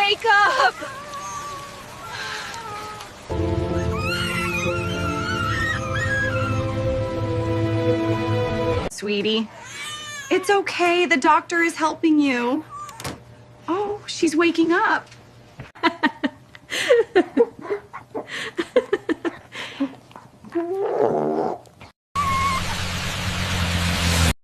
wake up! Sweetie, it's okay. The doctor is helping you. Oh, she's waking up.